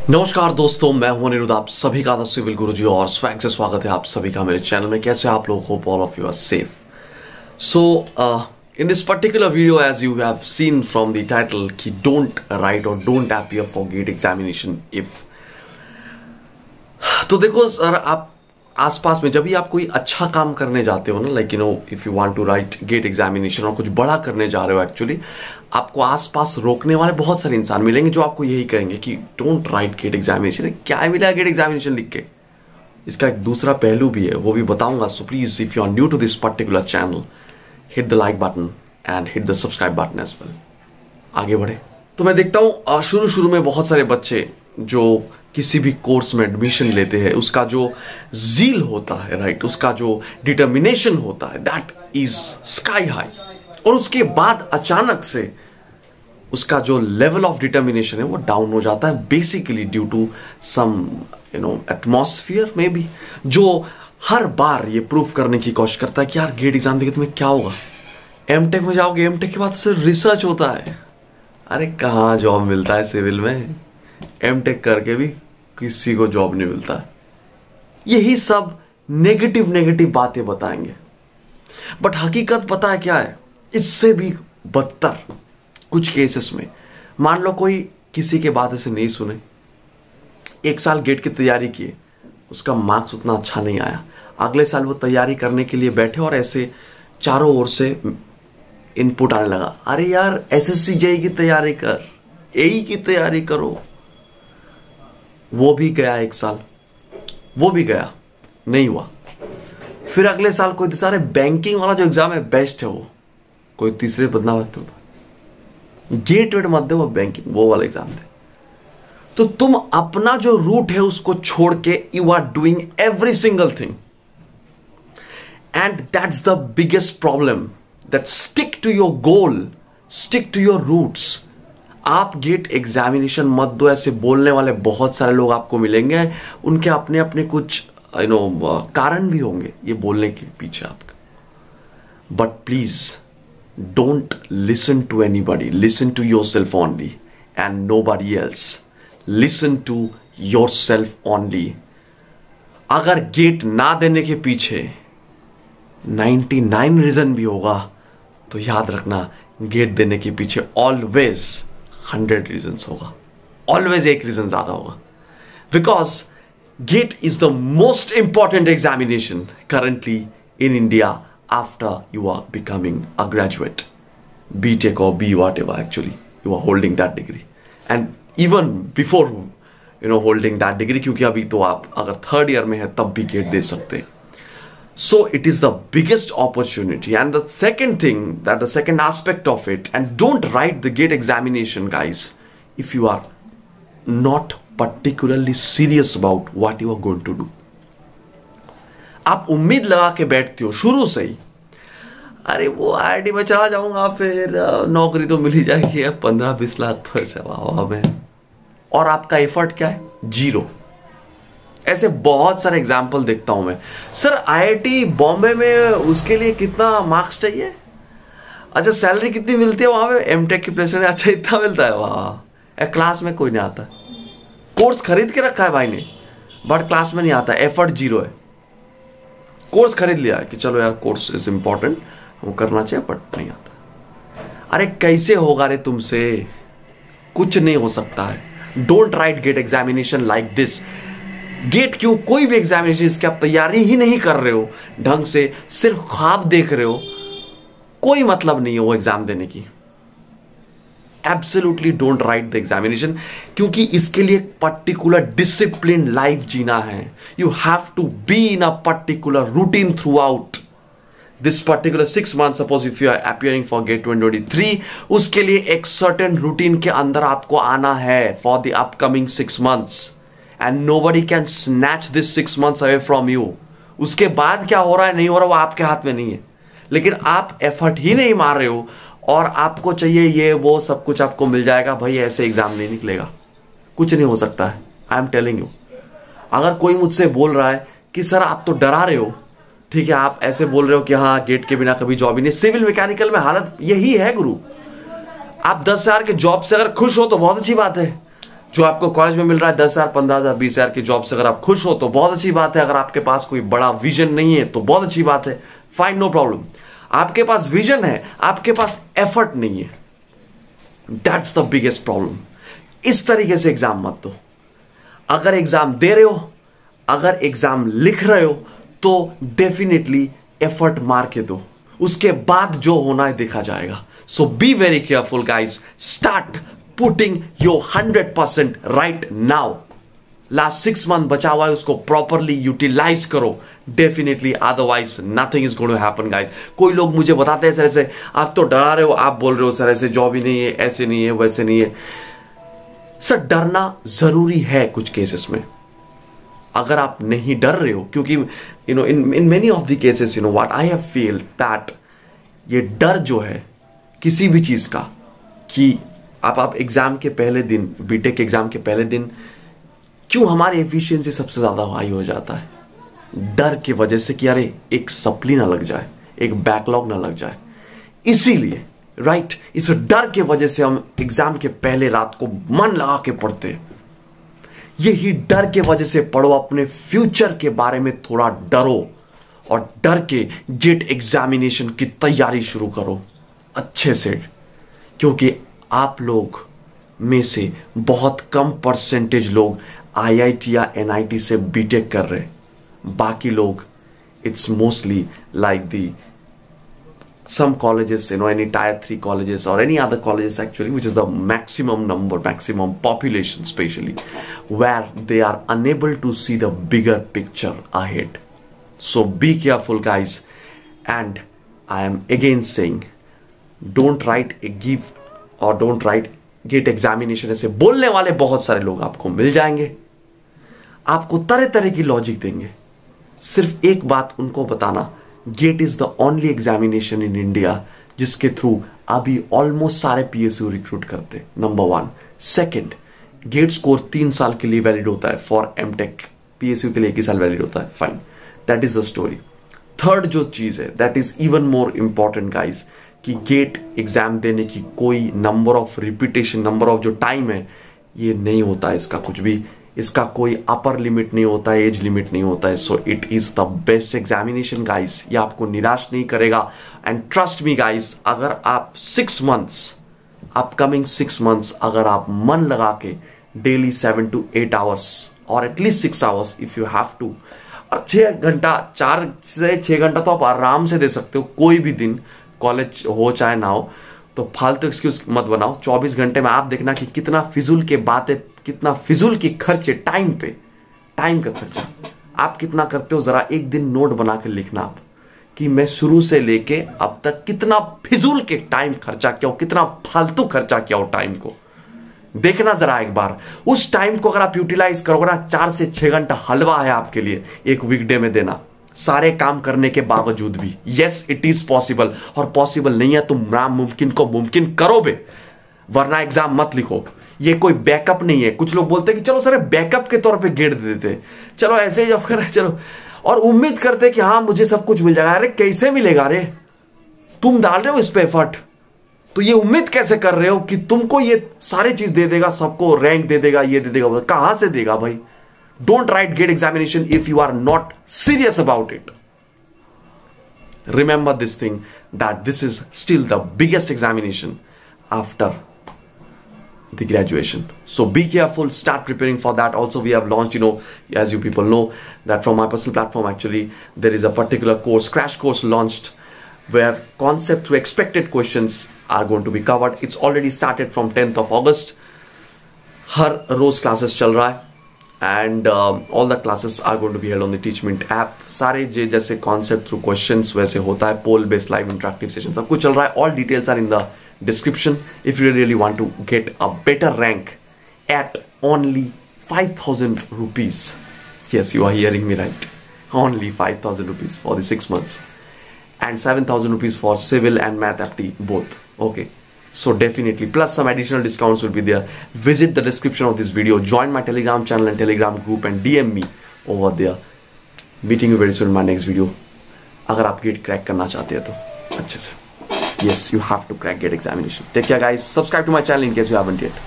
नमस्कार दोस्तों, मैं हूं अनिरुद्ध, आप सभी का सिविल गुरुजी और स्वैग से स्वागत है आप सभी का मेरे चैनल में। कैसे आप लोग? Hope all of you are safe. So in this particular video, as you have seen from the title कि don't write or don't appear for GATE examination if. तो देखो सर, आप आसपास में जब भी आप कोई अच्छा काम करने जाते हो ना, like you know if you want to write GATE examination और कुछ बड़ा करने जा रहे हो, एक्चुअली आपको आसपास रोकने वाले बहुत सारे इंसान मिलेंगे जो आपको यही कहेंगे कि डोंट राइट गेट एग्जामिनेशन। क्या मिला गेट एग्जामिनेशन लिख के? इसका एक दूसरा पहलू भी है, वो भी बताऊंगा। So please, if you are new to this particular channel, hit the like button and hit the subscribe button as well. आगे बढ़े तो मैं देखता हूं शुरू में बहुत सारे बच्चे जो किसी भी कोर्स में एडमिशन लेते हैं, उसका जो जील होता है, राइट, उसका जो डिटर्मिनेशन होता है, दैट इज स्काई हाई। और उसके बाद अचानक से उसका जो लेवल ऑफ डिटर्मिनेशन है वो डाउन हो जाता है, basically due to some atmosphere may be, जो हर बार ये प्रूफ करने की कोशिश करता है कि यार गेट एग्जाम देके तुम्हें क्या होगा, एमटेक में जाओगे, एमटेक के बाद सिर्फ रिसर्च होता है। अरे कहाँ जॉब मिलता है सिविल में? एमटेक करके भी किसी को जॉब नहीं मिलता है। यही सब नेगेटिव बातें बताएंगे, बट हकीकत पता है क्या है? इससे भी बदतर कुछ केसेस में, मान लो कोई किसी के बात ऐसे नहीं सुने, 1 साल गेट की तैयारी किए, उसका मार्क्स उतना अच्छा नहीं आया, अगले साल वो तैयारी करने के लिए बैठे और ऐसे चारों ओर से इनपुट आने लगा, अरे यार एसएससी जेई की तैयारी कर, एई की तैयारी करो। वो भी गया 1 साल, वो भी गया, नहीं हुआ। फिर अगले साल कोई सारे बैंकिंग वाला जो एग्जाम है बेस्ट है, वो कोई तीसरे बदनाम गेट वेट मत दे, वो बैंकिंग वो वाला एग्जाम दे। तो तुम अपना जो रूट है उसको छोड़ के you are doing every single thing, and that's the biggest problem, that stick to your goal, stick to your roots. आप गेट एग्जामिनेशन मत दो, ऐसे बोलने वाले बहुत सारे लोग आपको मिलेंगे, उनके अपने अपने कुछ कारण भी होंगे ये बोलने के पीछे आपका। But please don't listen to anybody, listen to yourself only and nobody else. Listen to yourself only. अगर गेट ना देने के पीछे 99 रीजन भी होगा, तो याद रखना गेट देने के पीछे ऑलवेज 100 रीजन्स होगा, ऑलवेज एक रीजन ज्यादा होगा। Because GATE is the most important examination currently in India after you are becoming a graduate, BTech और B whatever actually you are holding that degree, and even before holding that degree, क्योंकि अभी तो आप अगर 3rd year में है तब भी गेट दे सकते हैं। So it is the biggest opportunity. And the second thing, that the second aspect of it, and don't write the GATE examination, guys, if you are not particularly serious about what you are going to do. आप उम्मीद लगा के बैठते हो शुरू से ही, अरे वो आईआईटी में चला जाऊंगा, फिर नौकरी तो मिल ही जाएगी, 15-20 लाख तो ऐसे वाह में, और आपका एफर्ट क्या है? 0। ऐसे बहुत सारे एग्जाम्पल देखता हूं मैं। सर आईआईटी बॉम्बे में उसके लिए कितना मार्क्स चाहिए? अच्छा सैलरी कितनी मिलती है वहां पे? एमटेक की प्लेसमेंट अच्छा इतना मिलता है वहां, क्लास में कोई नहीं आता। कोर्स खरीद के रखा है भाई ने, बट क्लास में नहीं आता, एफर्ट 0 है। कोर्स खरीद लिया है कि चलो यार कोर्स इज इंपॉर्टेंट, वो करना चाहिए, बट नहीं आता। अरे कैसे होगा रे तुमसे? कुछ नहीं हो सकता है। Don't write GATE examination like this. GATE क्यों, कोई भी एग्जामिनेशन जिसकी आप तैयारी ही नहीं कर रहे हो ढंग से, सिर्फ ख्वाब देख रहे हो, कोई मतलब नहीं है वो एग्जाम देने की। Absolutely don't write the examination, क्योंकि इसके लिए पर्टिकुलर डिसिप्लिन लाइफ जीना है। You have to be in a particular routine throughout this particular 6 months। Suppose if you are appearing for GATE 2023, उसके लिए एक सर्टेन रूटीन के अंदर आपको आना है for the upcoming 6 months, and nobody can snatch this 6 months away from you। उसके बाद क्या हो रहा है नहीं हो रहा वो आपके हाथ में नहीं है, लेकिन आप एफर्ट ही नहीं मार रहे हो और आपको चाहिए ये वो सब कुछ आपको मिल जाएगा। भाई ऐसे एग्जाम नहीं निकलेगा, कुछ नहीं हो सकता है। I am telling you. अगर कोई मुझसे बोल रहा है कि सर आप तो डरा रहे हो, ठीक है, आप ऐसे बोल रहे हो कि हाँ गेट के बिना कभी जॉब ही नहीं, सिविल मैकेनिकल में हालत यही है गुरु। आप 10,000 के जॉब से अगर खुश हो तो बहुत अच्छी बात है, जो आपको कॉलेज में मिल रहा है 10,000, 15,000, 20,000 की जॉब से अगर आप खुश हो तो बहुत अच्छी बात है। अगर आपके पास कोई बड़ा विजन नहीं है तो बहुत अच्छी बात है, फाइन, नो प्रॉब्लम। आपके पास विजन है, आपके पास एफर्ट नहीं है, दैट्स द बिगेस्ट प्रॉब्लम। इस तरीके से एग्जाम मत दो। अगर एग्जाम दे रहे हो, अगर एग्जाम लिख रहे हो तो डेफिनेटली एफर्ट मार के दो, उसके बाद जो होना है देखा जाएगा। So be very careful guys, start putting your 100% right now. Last 6 month बचा हुआ है, उसको प्रॉपरली यूटिलाइज करो definitely, otherwise nothing is going to happen guys. कोई लोग मुझे बताते हैं सर ऐसे आप तो डरा रहे हो, आप बोल रहे हो सर ऐसे जॉब ही नहीं है, ऐसे नहीं है, वैसे नहीं है। सर डरना जरूरी है कुछ केसेस में, अगर आप नहीं डर रहे हो, क्योंकि in many of the cases what I have feel that ये डर जो है किसी भी चीज का, कि आप एग्जाम के पहले दिन, बीटेक एग्जाम के पहले दिन क्यों हमारी एफिशिएंसी सबसे ज्यादा हाई हो जाता है? डर की वजह से कि अरे एक सप्ली ना लग जाए, एक बैकलॉग ना लग जाए, इसीलिए राइट, इस डर के वजह से हम एग्जाम के पहले रात को मन लगा के पढ़ते हैं। यही डर के वजह से पढ़ो, अपने फ्यूचर के बारे में थोड़ा डरो और डर के गेट एग्जामिनेशन की तैयारी शुरू करो अच्छे से, क्योंकि आप लोग में से बहुत कम परसेंटेज लोग आईआईटी या एनआईटी से बीटेक कर रहे, बाकी लोग it's mostly like the some colleges, any tier 3 colleges or any other colleges actually, which is the maximum number, maximum population especially, where they are unable to see the bigger picture ahead. So be careful guys, and I am again saying, don't write a give or don't write GATE examination। ऐसे बोलने वाले बहुत सारे लोग आपको मिल जाएंगे, आपको तरह तरह की लॉजिक देंगे। सिर्फ एक बात उनको बताना, GATE is the only examination in India जिसके थ्रू अभी ऑलमोस्ट सारे पीएसयू रिक्रूट करते, नंबर 1। सेकंड, गेट स्कोर 3 साल के लिए वैलिड होता है फॉर एमटेक, पीएसयू के लिए 1 ही साल वैलिड होता है, fine, that is the story. Third जो चीज है that is even more important guys, कि गेट एग्जाम देने की कोई number of repetition, number of जो टाइम है, ये नहीं होता है इसका कुछ भी, इसका कोई अपर लिमिट नहीं होता है, एज लिमिट नहीं होता है। So it is the best examination guys, ये आपको निराश नहीं करेगा। एंड ट्रस्ट मी गाइस, अगर आप 6 मंथ्स, अपकमिंग 6 मंथ्स अगर आप मन लगा के डेली 7 to 8 आवर्स और at least 6 hours if you have to, और 6 घंटा, 4 से 6 घंटा तो आप आराम से दे सकते हो कोई भी दिन, कॉलेज हो चाहे ना हो, तो फालतू एक्सक्यूज मत बनाओ। 24 घंटे में आप देखना कि कितना फिजूल के बातें, कितना फिजूल के खर्चे, टाइम पे, टाइम का खर्चा आप कितना करते हो। जरा एक दिन नोट बना के लिखना आप, कि मैं शुरू से लेके अब तक कितना फिजूल के टाइम खर्चा किया हूं, कितना फालतू खर्चा किया हूं टाइम को, देखना जरा एक बार। उस टाइम को अगर आप यूटिलाइज करोगे ना, 4 से 6 घंटा हलवा है आपके लिए एक वीकडे में देना, सारे काम करने के बावजूद भी। यस इट इज पॉसिबल, और पॉसिबल नहीं है तो नामुमकिन को मुमकिन करो बे, वरना एग्जाम मत लिखो। ये कोई बैकअप नहीं है। कुछ लोग बोलते हैं कि चलो सर बैकअप के तौर पे गेट दे देते, चलो ऐसे ही जब कर चलो, और उम्मीद करते हैं कि हाँ मुझे सब कुछ मिल जाएगा। अरे कैसे मिलेगा रे, तुम डाल रहे हो इस पे एफर्ट, तो ये उम्मीद कैसे कर रहे हो कि तुमको ये सारी चीज दे देगा, सबको रैंक दे देगा, ये दे देगा, कहां से देगा भाई। Don't write GATE examination if you are not serious about it. Remember this thing, that this is still the biggest examination after the graduation. So be careful, start preparing for that. Also we have launched, as you people know, that from my personal platform actually there is a particular course, crash course launched, where concept to expected questions are going to be covered. It's already started from 10th of August. हर रोज classes चल रहा है, and all the classes are going to be held on the Teachmeet app. सारे जैसे concept through questions वैसे होता है, poll based live interactive session सब कुछ चल रहा है. All details are in the description if you really want to get a better rank at only 5,000 rupees. Yes, you are hearing me right. Only 5,000 rupees for the 6 months, and 7,000 rupees for civil and math apti both. Okay. So definitely, plus some additional discounts will be there. Visit the description of this video, join my Telegram channel and Telegram group, and DM me over there. Meeting you very soon in my next video. अगर आप gate crack करना चाहते हैं तो अच्छे से, yes, you have to crack GATE examination. Take care guys, subscribe to my channel in case you haven't yet.